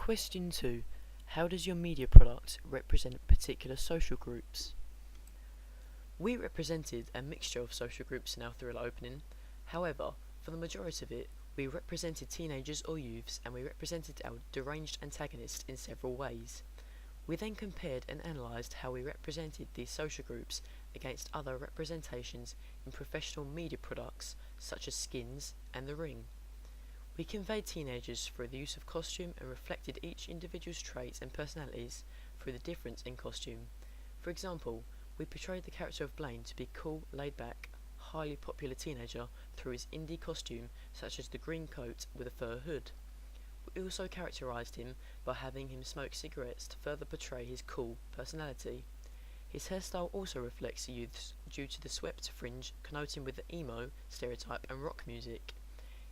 Question 2. How does your media product represent particular social groups? We represented a mixture of social groups in our thriller opening. However, for the majority of it, we represented teenagers or youths, and we represented our deranged antagonist in several ways. We then compared and analysed how we represented these social groups against other representations in professional media products such as Skins and The Ring. We conveyed teenagers through the use of costume and reflected each individual's traits and personalities through the difference in costume. For example, we portrayed the character of Blaine to be cool, laid-back, highly popular teenager through his indie costume such as the green coat with a fur hood. We also characterised him by having him smoke cigarettes to further portray his cool personality. His hairstyle also reflects youths due to the swept fringe connoting with the emo stereotype and rock music.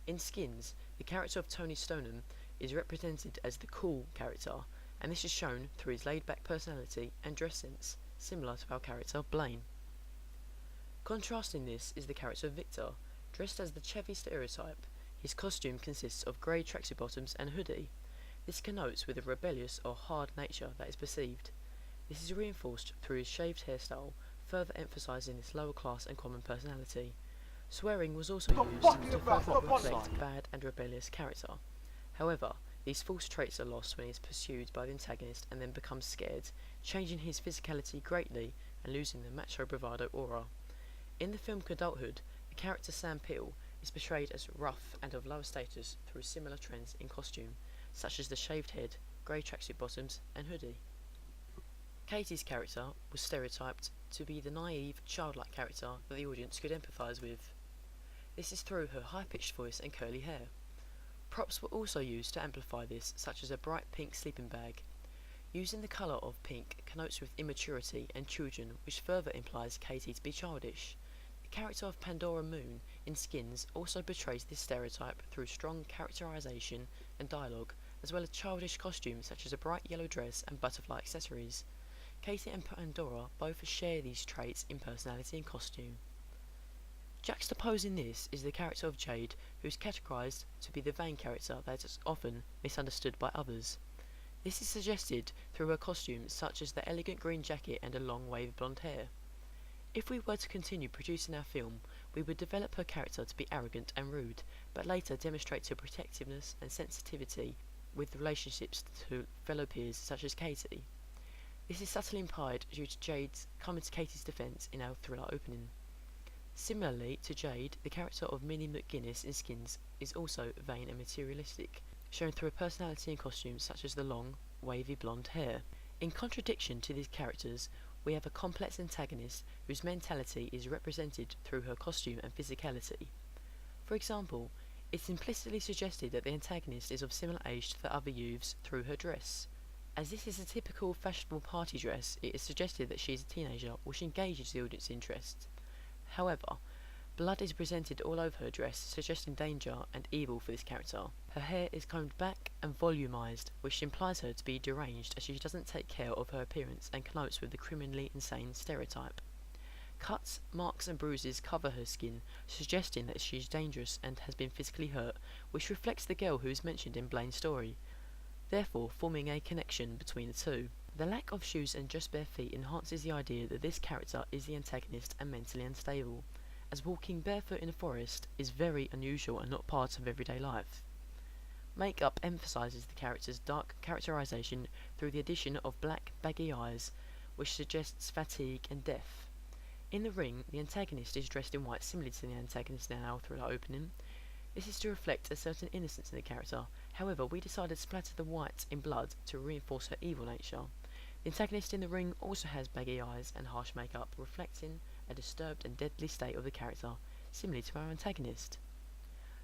In Skins, the character of Tony Stoneham is represented as the cool character, and this is shown through his laid-back personality and dress sense, similar to our character Blaine. Contrasting this is the character of Victor, dressed as the Chevy stereotype. His costume consists of grey tracksuit bottoms and hoodie. This connotes with a rebellious or hard nature that is perceived. This is reinforced through his shaved hairstyle, further emphasising his lower class and common personality. Swearing was also used to further reflect bad and rebellious character. However, these false traits are lost when he is pursued by the antagonist and then becomes scared, changing his physicality greatly and losing the macho bravado aura. In the film Adulthood, the character Sam Peel is portrayed as rough and of lower status through similar trends in costume, such as the shaved head, grey tracksuit bottoms and hoodie. Katie's character was stereotyped to be the naive, childlike character that the audience could empathise with. This is through her high-pitched voice and curly hair. Props were also used to amplify this, such as a bright pink sleeping bag. Using the colour of pink connotes with immaturity and children, which further implies Katie to be childish. The character of Pandora Moon in Skins also portrays this stereotype through strong characterisation and dialogue, as well as childish costumes such as a bright yellow dress and butterfly accessories. Katie and Pandora both share these traits in personality and costume. Juxtaposing this is the character of Jade, who is categorised to be the vain character that is often misunderstood by others. This is suggested through her costumes such as the elegant green jacket and a long wavy blonde hair. If we were to continue producing our film, we would develop her character to be arrogant and rude, but later demonstrate her protectiveness and sensitivity with relationships to fellow peers such as Katie. This is subtly implied due to Jade's coming to Katie's defence in our thriller opening. Similarly to Jade, the character of Minnie McGuinness in Skins is also vain and materialistic, shown through her personality and costumes such as the long, wavy blonde hair. In contradiction to these characters, we have a complex antagonist whose mentality is represented through her costume and physicality. For example, it's implicitly suggested that the antagonist is of similar age to the other youths through her dress. As this is a typical fashionable party dress, it is suggested that she is a teenager, which engages the audience's interest. However, blood is presented all over her dress, suggesting danger and evil for this character. Her hair is combed back and volumized, which implies her to be deranged as she doesn't take care of her appearance and connotes with the criminally insane stereotype. Cuts, marks and bruises cover her skin, suggesting that she is dangerous and has been physically hurt, which reflects the girl who is mentioned in Blaine's story, therefore forming a connection between the two. The lack of shoes and just bare feet enhances the idea that this character is the antagonist and mentally unstable, as walking barefoot in a forest is very unusual and not part of everyday life. Makeup emphasises the character's dark characterisation through the addition of black, baggy eyes, which suggests fatigue and death. In The Ring, the antagonist is dressed in white, similar to the antagonist in our thriller opening. This is to reflect a certain innocence in the character. However, we decided to splatter the white in blood to reinforce her evil nature. The antagonist in The Ring also has baggy eyes and harsh makeup, reflecting a disturbed and deadly state of the character, similarly to our antagonist.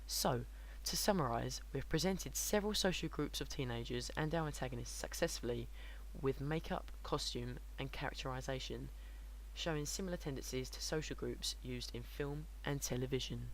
So, to summarise, we have presented several social groups of teenagers and our antagonists successfully with makeup, costume and characterisation, showing similar tendencies to social groups used in film and television.